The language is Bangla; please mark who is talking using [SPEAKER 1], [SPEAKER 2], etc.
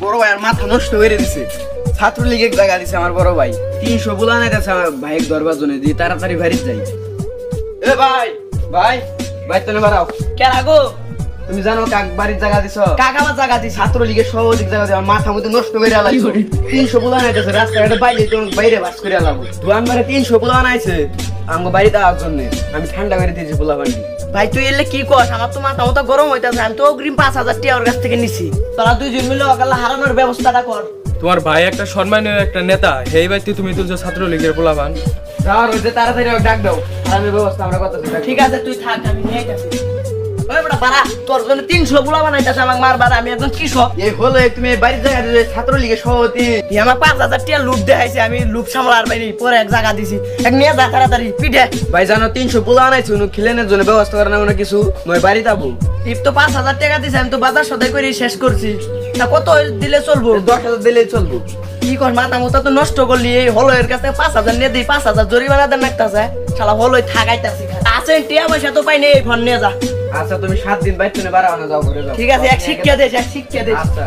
[SPEAKER 1] বড় ভাই আর মাথা নষ্ট করে দিছে ছাত্রলীগের জায়গা দিছে আমার বড় ভাই 300 বুলা নাইতেছে আমার ভাইয়ের দরবার জন্য দিয়ে তাড়াতাড়ি বাড়ি যাই এ ভাই ভাই ভাই তুমি বাড়াও
[SPEAKER 2] কে লাগো
[SPEAKER 1] তুমি জানো কাক বাড়ির জায়গা দিছো
[SPEAKER 2] কাকা আমার জায়গা দিছি
[SPEAKER 1] ছাত্রলীগের সভাপতির জায়গা দিয়ে আমার মাথা মধ্যে নষ্ট করে আলাইছো 300 বুলা নাইতেছে রাস্তাঘাটে বাইরে তো বাইরে বাস করে আলাবো দুয়ান মারে 300 বুলা নাইছে আমগো বাড়িতে আওয়ার জন্য আমি ঠান্ডা করে দিয়েছি বুলা বান্ডি
[SPEAKER 2] ভাই তুই এলে কি কস আমার তো মাথা মতো গরম হইতাছে আমি তো অগ্রিম 5000 টাকা ওর কাছ থেকে নিছি তোরা দুইজন মিলে ওকালা হারানোর ব্যবস্থাটা কর
[SPEAKER 3] তোমার ভাই একটা সম্মানীয় একটা নেতা এই বাড়িতে তুমি তুলছো ছাত্রলীগের পোলাপান
[SPEAKER 1] আর ওই যে তাড়াতাড়ি ওকে ডাক দাও আমি ব্যবস্থা আমরা করতেছি
[SPEAKER 2] ঠিক আছে তুই থাক আমি নিয়ে যাচ্ছি ওই বড় বাড়া তোর জন্য 300 বুলা বানাইতাছে আমাকে মারবার আমি একজন কৃষক
[SPEAKER 1] এই হলো তুমি এই বাড়ির জায়গা দিয়ে ছাত্রলীগের সভাপতি
[SPEAKER 2] তুই আমার 5000 টাকা লুট দেখাইছে আমি লুট সামলার বাইরে পরে এক জায়গা দিছি এক নিয়ে যা তাড়াতাড়ি পিঠে
[SPEAKER 1] ভাই জানো 300 পোলা আনাইছি উনি খিলেনের জন্য ব্যবস্থা করে না কিছু নয় বাড়ি যাবো
[SPEAKER 2] টিপ তো 5000 টাকা দিছে আমি তো বাজার সদাই করে শেষ করছি তা কত দিলে চলবো
[SPEAKER 1] 10,000 দিলেই চলবো
[SPEAKER 2] কি কর মাথা মতো তো নষ্ট করলি এই হলো এর কাছে 5000 নিয়ে দিই 5000 জরিমানা দেন লাগতাছে শালা হলোই থাকাইতাছি আছে টিয়া পয়সা তো পাই নেই ফোন নিয়ে যা
[SPEAKER 1] আচ্ছা তুমি 7 দিন বাইরে বাড়াও না যাও ঘরে যাও
[SPEAKER 2] ঠিক আছে এক শিক্ষা দে
[SPEAKER 1] আচ্ছা